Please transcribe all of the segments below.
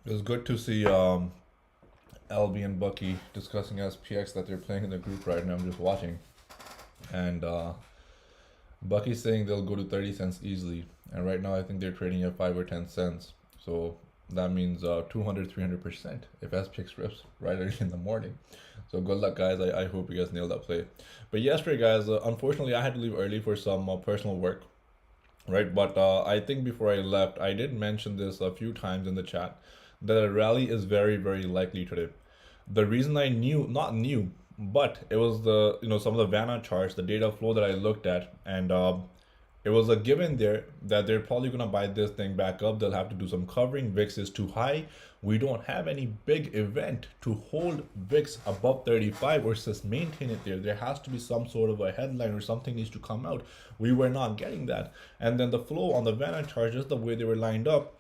It was good to see LB and Bucky discussing SPX that they're playing in the group right now. I'm just watching, and Bucky's saying they'll go to 30 cents easily, and right now I think they're trading at 5 or 10 cents. So that means 200, 300% if SPX rips right early in the morning. So good luck, guys. I hope you guys nail that play. But yesterday, guys, unfortunately, I had to leave early for some personal work, right? But I think before I left, I did mention this a few times in the chat that a rally is very, very likely today. The reason I knew, not knew, but it was the some of the Vanna charts, the data flow that I looked at, and it was a given there that they're probably gonna buy this thing back up. They'll have to do some covering. VIX is too high. We don't have any big event to hold VIX above 35 or just maintain it there. There has to be some sort of a headline or something needs to come out. We were not getting that. And then the flow on the Vanna chart, just the way they were lined up,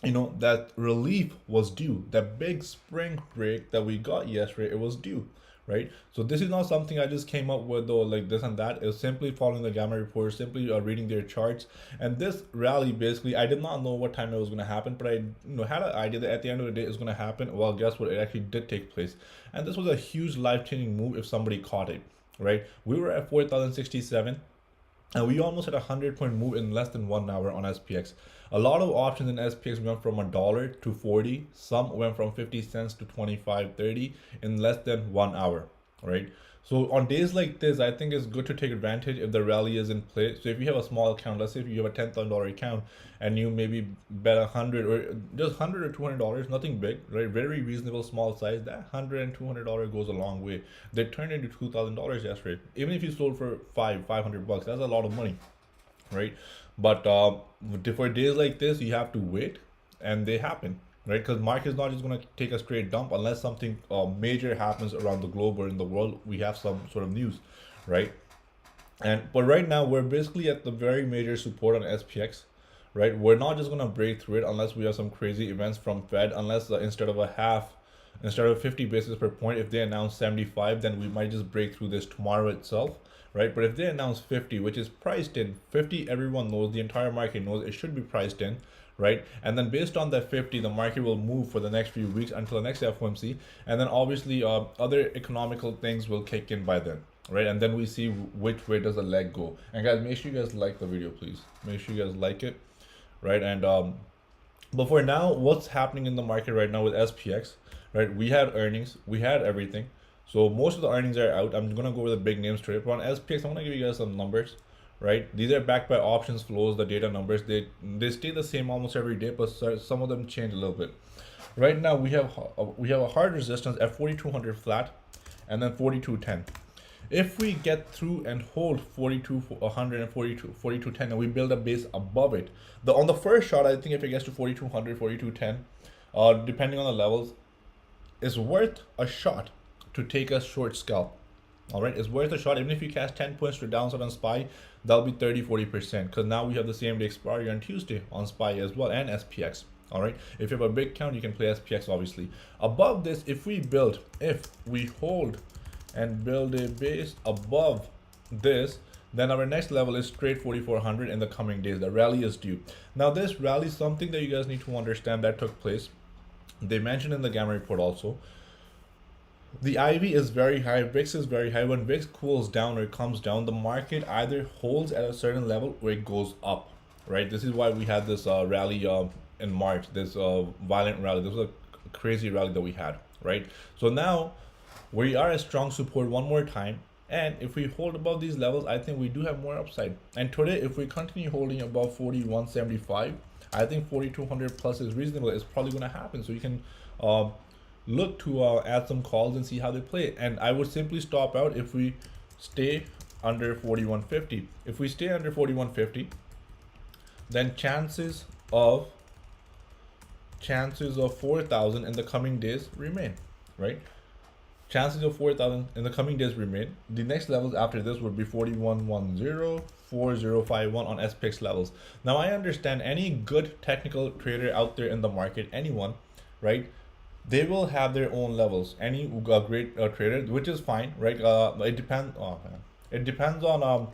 that relief was due. That big spring break that we got yesterday, it was due, right? So this is not something I just came up with though, like this and that. It's simply following the gamma report, simply reading their charts. And this rally, basically, I did not know what time it was going to happen, but I had an idea that at the end of the day it's going to happen. Well, guess what? It actually did take place, and this was a huge life-changing move if somebody caught it, right? We were at 4,067. And we almost had a 100-point move in less than 1 hour on SPX. A lot of options in SPX went from $1 to 40. Some went from 50 cents to 25, 30 in less than 1 hour, right? So on days like this, I think it's good to take advantage if the rally is in play. So if you have a small account, let's say if you have a $10,000 account and you maybe bet 100 or just 100 or $200, nothing big, right? Very reasonable small size. That $100 and $200 goes a long way. They turned into $2,000 yesterday. Even if you sold for 500 bucks, that's a lot of money, right? But for days like this, you have to wait, and they happen, right? Because market is not just going to take a straight dump unless something major happens around the globe or in the world. We have some sort of news, right? But right now we're basically at the very major support on SPX, right? We're not just going to break through it unless we have some crazy events from Fed. Unless instead of 50 basis per point, if they announce 75, then we might just break through this tomorrow itself, right? But if they announce 50, which is priced in, 50, everyone knows, the entire market knows it should be priced in, right? And then based on that 50, the market will move for the next few weeks until the next FOMC, and then obviously other economical things will kick in by then, right? And then we see which way does the leg go. And guys, make sure you guys like the video, please. Make sure you guys like it, right? And but for now, what's happening in the market right now with SPX, right? We had earnings, we had everything. So most of the earnings are out. I'm gonna go over the big names today. But on SPX, I'm gonna give you guys some numbers, right? These are backed by options flows, the data numbers. They stay the same almost every day, but some of them change a little bit. Right now we have a hard resistance at 4,200 flat, and then 4,210. If we get through and hold 4,200 and 4,210, and we build a base above it, on the first shot, I think if it gets to 4,200, 4,210, depending on the levels, it's worth a shot to take a short scalp. All right, it's worth a shot. Even if you catch 10 points to downside on SPY, that'll be 30-40%, because now we have the same day expiry on Tuesday on SPY as well, and SPX. All right, if you have a big count, you can play SPX obviously. Above this, if we hold and build a base above this, then our next level is straight 4,400 in the coming days. The rally is due. Now this rally is something that you guys need to understand that took place. They mentioned in the gamma report also. The IV is very high, VIX is very high. When VIX cools down or comes down, the market either holds at a certain level or it goes up, right? This is why we had this rally in March, this violent rally. This was a crazy rally that we had, right? So now we are at strong support one more time. And if we hold above these levels, I think we do have more upside. And today, if we continue holding above 41.75, I think 4,200 plus is reasonable. It's probably going to happen. So you can look to add some calls and see how they play. And I would simply stop out if we stay under 41.50. If we stay under 41.50, then chances of 4,000 in the coming days remain, right? Chances of 4,000 in the coming days remain. The next levels after this would be 41.10, 4051 on SPX levels. Now I understand any good technical trader out there in the market, anyone, right? They will have their own levels. Any great trader, which is fine, right? It depends. Oh man, it depends on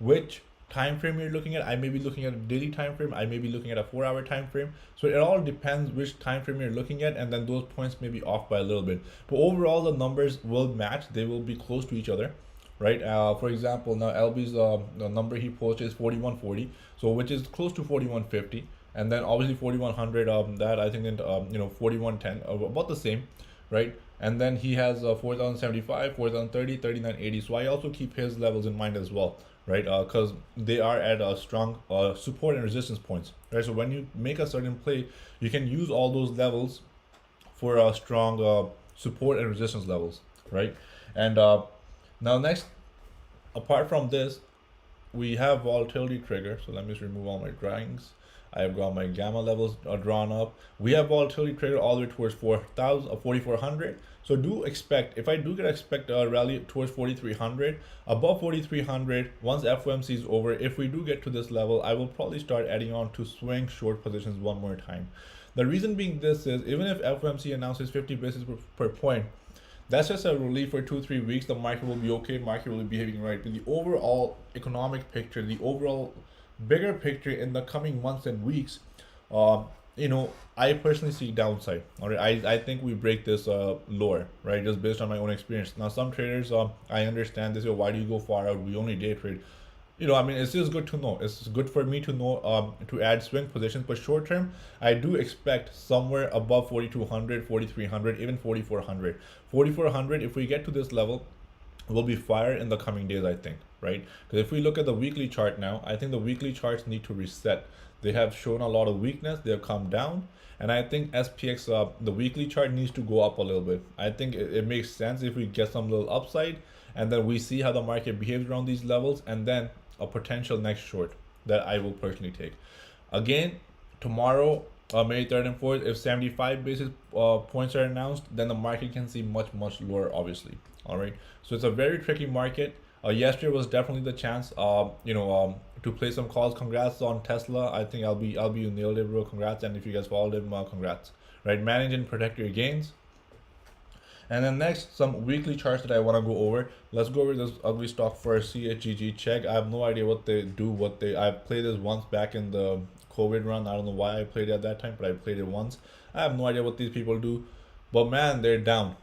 which time frame you're looking at. I may be looking at a daily time frame. I may be looking at a 4-hour time frame. So it all depends which time frame you're looking at, and then those points may be off by a little bit. But overall, the numbers will match. They will be close to each other, right? For example, now LB's the number he posted is 4140, so which is close to 4150, and then obviously 4100. That I think 4110, about the same, right? And then he has 4075, 4030, 3980. So I also keep his levels in mind as well, right? Because they are at a strong support and resistance points, right? So when you make a certain play, you can use all those levels for a strong support and resistance levels, right? And now next, apart from this, we have volatility trigger. So let me just remove all my drawings. I've got my gamma levels drawn up. We have volatility trigger all the way towards 4,400. So do expect, if I do expect a rally towards 4,300, above 4,300, once FOMC is over, if we do get to this level, I will probably start adding on to swing short positions one more time. The reason being this is, even if FOMC announces 50 basis per point, that's just a relief for 2-3 weeks. The market will be okay. Market will be behaving right. But the overall economic picture, the overall bigger picture in the coming months and weeks, I personally see downside. All right, I think we break this lower, right? Just based on my own experience. Now, some traders, I understand this. Why do you go far out? We only day trade. It's just good to know. It's good for me to know to add swing positions. But short term, I do expect somewhere above 4,200, 4,300, even 4,400. 4,400, if we get to this level, will be fire in the coming days, I think, right? Because if we look at the weekly chart now, I think the weekly charts need to reset. They have shown a lot of weakness. They have come down. And I think SPX, the weekly chart needs to go up a little bit. I think it makes sense if we get some little upside, and then we see how the market behaves around these levels, and then a potential next short that I will personally take. Again, tomorrow, May 3rd and 4th, if 75 basis points are announced, then the market can see much, much lower, obviously. All right. So it's a very tricky market. Yesterday was definitely the chance, to play some calls. Congrats on Tesla. I think you nailed it, bro. Congrats. And if you guys followed him, congrats. Right. Manage and protect your gains. And then next, some weekly charts that I want to go over. Let's go over this ugly stock first. CHGG check. I have no idea what they do. I played this once back in the COVID run. I don't know why I played it at that time, but I played it once. I have no idea what these people do. But man, they're down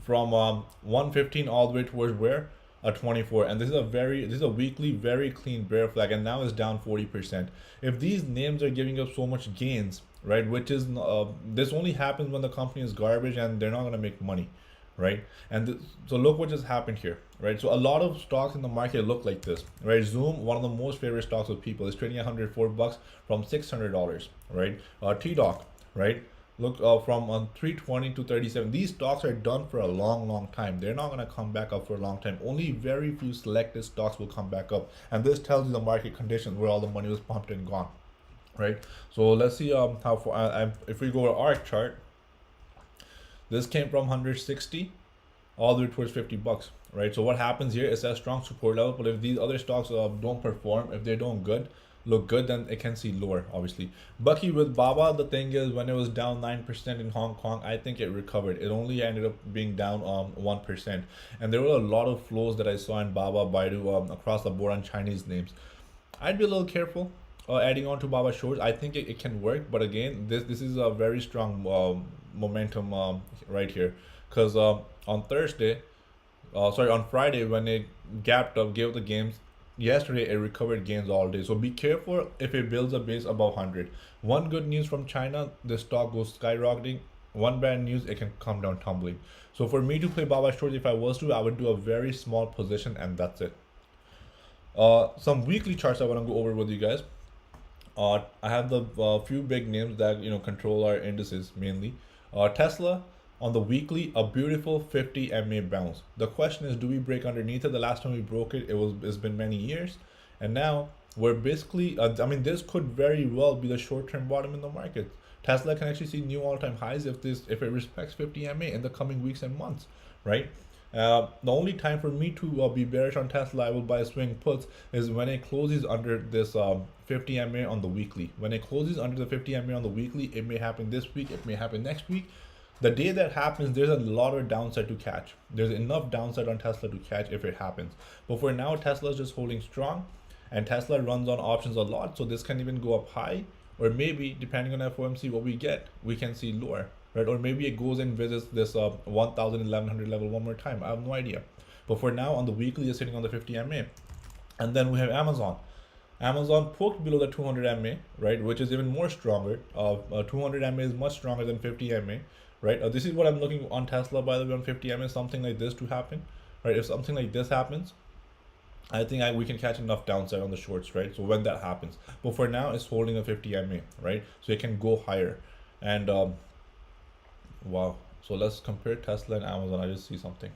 from 115 all the way towards where? 24. And this is a weekly very clean bear flag, and now it's down 40%. If these names are giving up so much gains, right, which is this only happens when the company is garbage and they're not going to make money, right? And so look what just happened here, right? So a lot of stocks in the market look like this, right? Zoom, one of the most favorite stocks of people, is trading $104 from $600, right? T-Doc, right? Look, from 320 to 37. These stocks are done for a long time. They're not going to come back up for a long time. Only very few selected stocks will come back up, and this tells you the market conditions where all the money was pumped and gone, right? So let's see how far. If we go to ARC chart, this came from 160 all the way towards $50, right? So what happens here is a strong support level, but if these other stocks don't perform, if they don't look good, then it can see lower, obviously. Bucky with Baba, the thing is, when it was down 9% in Hong Kong, I think it recovered. It only ended up being down 1%, and there were a lot of flows that I saw in Baba, Baidu, across the board on Chinese names. I'd be a little careful adding on to Baba shorts. I think it can work, but again, this is a very strong momentum right here, because on Friday, when it gapped up, gave the games. Yesterday, it recovered gains all day. So be careful if it builds a base above 100. One good news from China, the stock goes skyrocketing. One bad news, it can come down tumbling. So for me to play Baba shorts, if I was to, I would do a very small position, and that's it. Some weekly charts I want to go over with you guys. I have the few big names that control our indices mainly. Tesla. On the weekly, a beautiful 50 MA bounce. The question is, do we break underneath it? The last time we broke it, it's been many years, and now we're basically. This could very well be the short-term bottom in the market. Tesla can actually see new all-time highs if it respects 50 MA in the coming weeks and months, right? The only time for me to be bearish on Tesla, I will buy swing puts, is when it closes under this 50 MA on the weekly. When it closes under the 50 MA on the weekly, it may happen this week, it may happen next week. The day that happens, there's a lot of downside to catch. There's enough downside on Tesla to catch if it happens. But for now, Tesla is just holding strong. and Tesla runs on options a lot, so this can even go up high, or maybe depending on FOMC what we get, we can see lower, right? Or maybe it goes and visits this 1100 level one more time. I have no idea. But for now, on the weekly, it's sitting on the 50 MA. And then we have Amazon. Amazon poked below the 200 MA, right, which is even more stronger. 200 MA is much stronger than 50 MA, right? This is what I'm looking on Tesla, by the way, on 50 MA, something like this to happen, right? If something like this happens, I think we can catch enough downside on the shorts, right? So when that happens, but for now, it's holding a 50 MA, right? So it can go higher, and wow. So let's compare Tesla and Amazon. I just see something.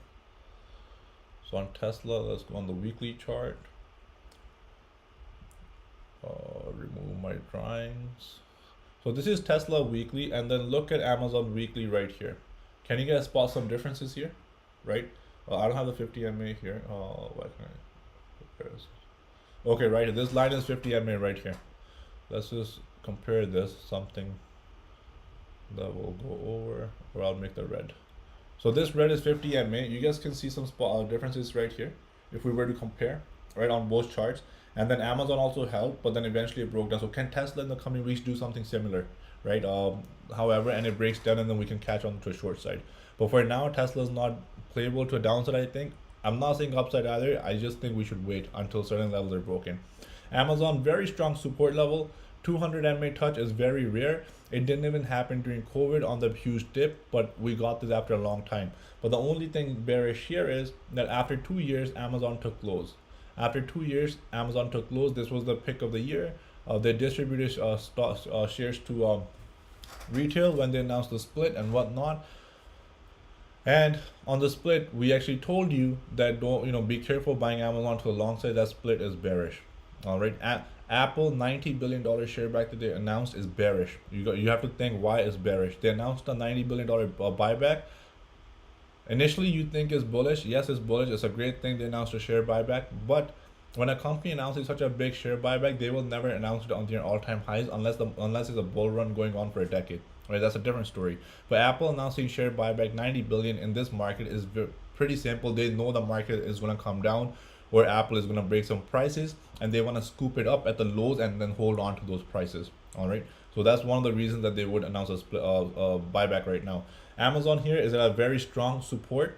So on Tesla, let's go on the weekly chart. Remove my drawings. So this is Tesla weekly, and then look at Amazon weekly right here. Can you guys spot some differences here, right? I don't have the 50 MA here. Why can I? Okay, right. This line is 50 MA right here. Let's just compare this, something that will go over, or I'll make the red. So this red is 50 MA. You guys can see some spot differences right here if we were to compare, right, on both charts. And then Amazon also helped, but then eventually it broke down. So can Tesla in the coming weeks do something similar, right? However, and it breaks down, and then we can catch on to a short side. But for now, Tesla is not playable to a downside, I think. I'm not saying upside either. I just think we should wait until certain levels are broken. Amazon, very strong support level. 200 MA touch is very rare. It didn't even happen during COVID on the huge dip, but we got this after a long time. But the only thing bearish here is that after 2 years, Amazon took lows. After 2 years, Amazon took lows. This was the pick of the year. They distributed shares to retail when they announced the split and whatnot. And on the split, we actually told you that don't be careful buying Amazon to the long side. That split is bearish. All right. Apple $90 billion share back that they announced is bearish. You have to think why it's bearish. They announced a $90 billion buyback. Initially, you think it's bullish. Yes, it's bullish. It's a great thing they announced a share buyback. But when a company announces such a big share buyback, they will never announce it on their all-time highs unless it's a bull run going on for a decade. Right? That's a different story. But Apple announcing share buyback 90 billion in this market is pretty simple. They know the market is going to come down, or Apple is going to break some prices, and they want to scoop it up at the lows and then hold on to those prices. All right. So that's one of the reasons that they would announce a buyback right now. Amazon here is at a very strong support.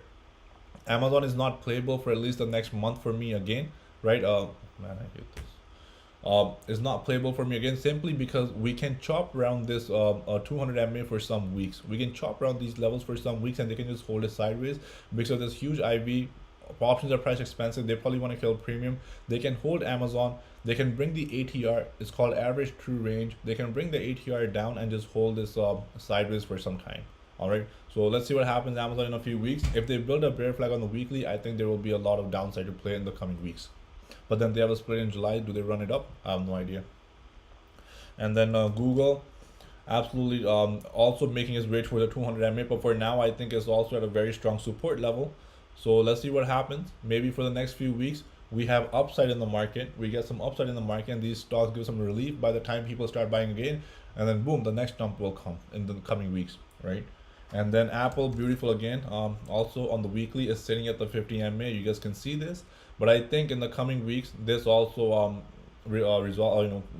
Amazon is not playable for at least the next month for me again, right? Man, I hate this. It's not playable for me again simply because we can chop around this 200 MA for some weeks. We can chop around these levels for some weeks, and they can just hold it sideways because of this huge IV. Options are price expensive. They probably want to kill premium. They can hold Amazon. They can bring the ATR. It's called average true range. They can bring the ATR down and just hold this sideways for some time. All right. So let's see what happens Amazon in a few weeks. If they build a bear flag on the weekly, I think there will be a lot of downside to play in the coming weeks. But then they have a split in July. Do they run it up? I have no idea. And then Google, absolutely also making its way towards the 200 MA. But for now, I think it's also at a very strong support level. So let's see what happens. Maybe for the next few weeks, we have upside in the market. We get some upside in the market, and these stocks give some relief by the time people start buying again. And then boom, the next dump will come in the coming weeks, right? And then Apple, beautiful again. Also on the weekly is sitting at the 50 MA. You guys can see this. But I think in the coming weeks, this also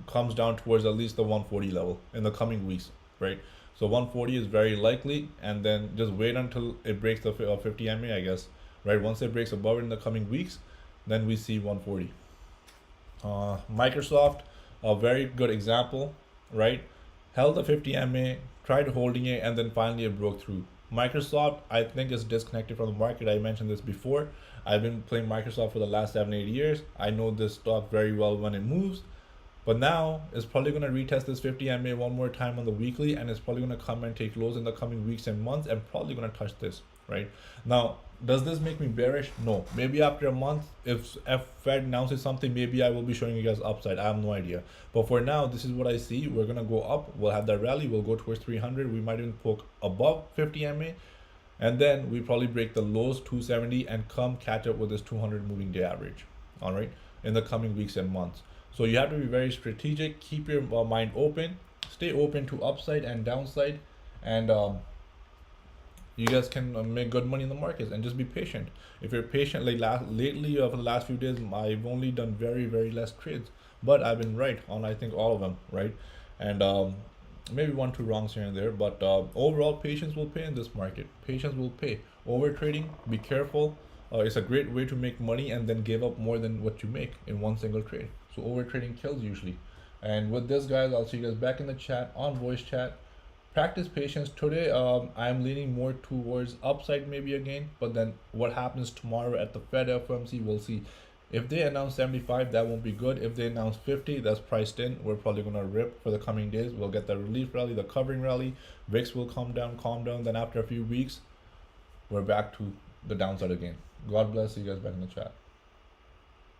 comes down towards at least the 140 level in the coming weeks, right? So 140 is very likely, and then just wait until it breaks the 50 MA, I guess, right? Once it breaks above it in the coming weeks, then we see 140. Microsoft, a very good example, right? Held the 50 MA, tried holding it, and then finally it broke through. Microsoft, I think, is disconnected from the market. I mentioned this before. I've been playing Microsoft for the last 7-8 years. I know this stock very well when it moves. But now it's probably going to retest this 50 MA one more time on the weekly, and it's probably going to come and take lows in the coming weeks and months, and probably going to touch this, right? Now, does this make me bearish? No. Maybe after a month, if Fed announces something, maybe I will be showing you guys upside. I have no idea. But for now, this is what I see. We're going to go up. We'll have that rally. We'll go towards 300. We might even poke above 50 MA. And then we probably break the lows 270 and come catch up with this 200 moving day average, all right, in the coming weeks and months. So you have to be very strategic. Keep your mind open. Stay open to upside and downside. And you guys can make good money in the markets, and just be patient. If you're patient, like lately over the last few days, I've only done very less trades, but I've been right on, I think, all of them, right? And maybe one two wrongs here and there, but overall, patience will pay in this market. Patience will pay. Over trading, be careful. It's a great way to make money and then give up more than what you make in one single trade. So over trading kills usually. And with this, guys, I'll see you guys back in the chat on voice chat. Practice patience. Today, I'm leaning more towards upside maybe again, but then what happens tomorrow at the Fed FOMC, we'll see. If they announce 75, that won't be good. If they announce 50, that's priced in. We're probably gonna rip for the coming days. We'll get the relief rally, the covering rally. VIX will calm down. Then after a few weeks, we're back to the downside again. God bless. See you guys back in the chat.